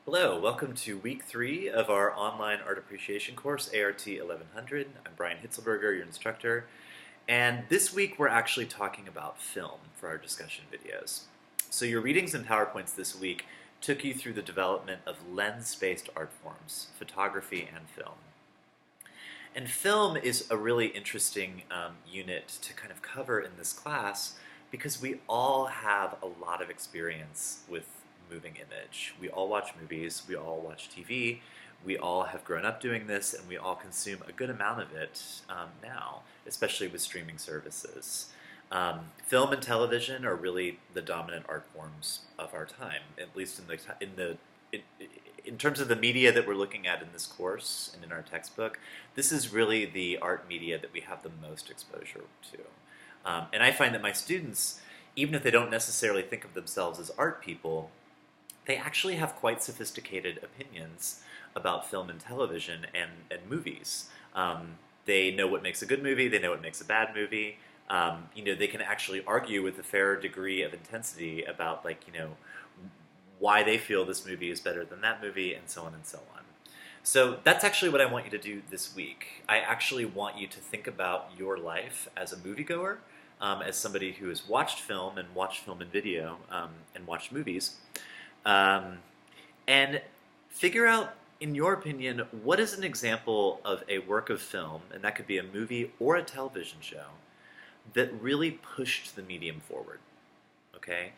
Hello, welcome to week 3 of our online art appreciation course, ART 1100. I'm Brian Hitzelberger, your instructor, and this week we're actually talking about film for our discussion videos. So your readings and PowerPoints this week took you through the development of lens-based art forms, photography and film. And film is a really interesting unit to kind of cover in this class because we all have a lot of experience with moving image. We all watch movies, we all watch TV, we all have grown up doing this, and we all consume a good amount of it now, especially with streaming services. Film and television are really the dominant art forms of our time, at least in terms of the media that we're looking at in this course and in our textbook. This is really the art media that we have the most exposure to. And I find that my students, even if they don't necessarily think of themselves as art people, they actually have quite sophisticated opinions about film and television and movies. They know what makes a good movie, they know what makes a bad movie. They can actually argue with a fair degree of intensity about, why they feel this movie is better than that movie, and so on and so on. So that's actually what I want you to do this week. I actually want you to think about your life as a moviegoer, as somebody who has watched film and video, and watched movies, and figure out, in your opinion, what is an example of a work of film, and that could be a movie or a television show, that really pushed the medium forward. Okay?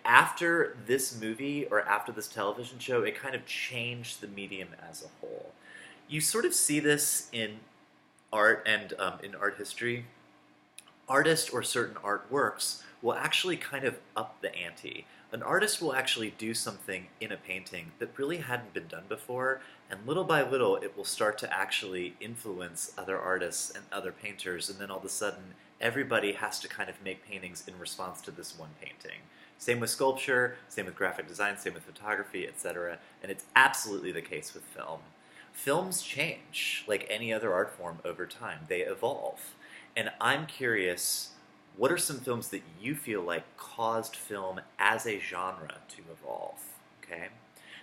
After this movie or after this television show, it kind of changed the medium as a whole. You sort of see this in art and in art history. Artists or certain artworks will actually kind of up the ante. An artist will actually do something in a painting that really hadn't been done before, and little by little it will start to actually influence other artists and other painters, and then all of a sudden everybody has to kind of make paintings in response to this one painting. Same with sculpture, same with graphic design, same with photography, etc. And it's absolutely the case with film. Films change like any other art form over time. They evolve. And I'm curious, what are some films that you feel like caused film as a genre to evolve? Okay?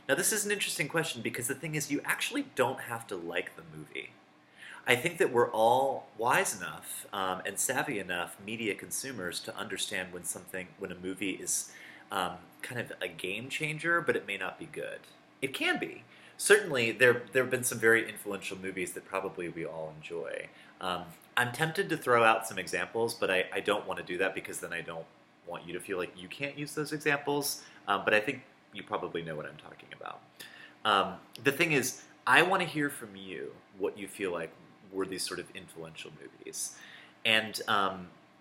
Now this is an interesting question because the thing is, you actually don't have to like the movie. I think that we're all wise enough and savvy enough media consumers to understand when a movie is kind of a game changer, but it may not be good. It can be. Certainly, there have been some very influential movies that probably we all enjoy. I'm tempted to throw out some examples, but I don't want to do that because then I don't want you to feel like you can't use those examples. But I think you probably know what I'm talking about. The thing is, I want to hear from you what you feel like were these sort of influential movies. And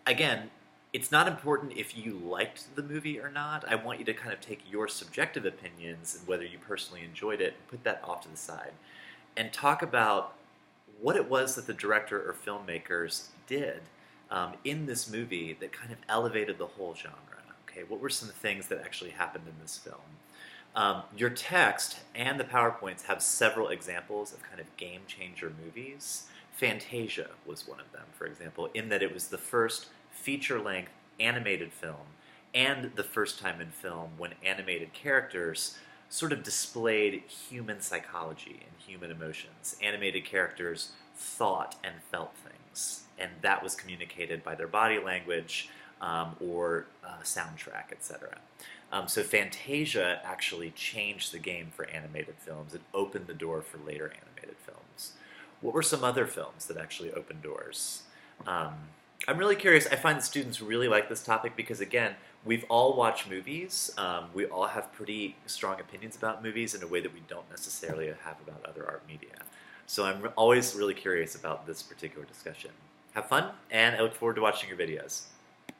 again, it's not important if you liked the movie or not. I want you to kind of take your subjective opinions and whether you personally enjoyed it and put that off to the side and talk about what it was that the director or filmmakers did in this movie that kind of elevated the whole genre. Okay, what were some things that actually happened in this film? Your text and the PowerPoints have several examples of kind of game changer movies. Fantasia was one of them, for example, in that it was the first feature-length animated film and the first time in film when animated characters sort of displayed human psychology and human emotions. Animated characters thought and felt things, and that was communicated by their body language or soundtrack, etc. So Fantasia actually changed the game for animated films. It opened the door for later animated films. What were some other films that actually opened doors? I'm really curious. I find that students really like this topic because, again, we've all watched movies. We all have pretty strong opinions about movies in a way that we don't necessarily have about other art media. So I'm always really curious about this particular discussion. Have fun, and I look forward to watching your videos.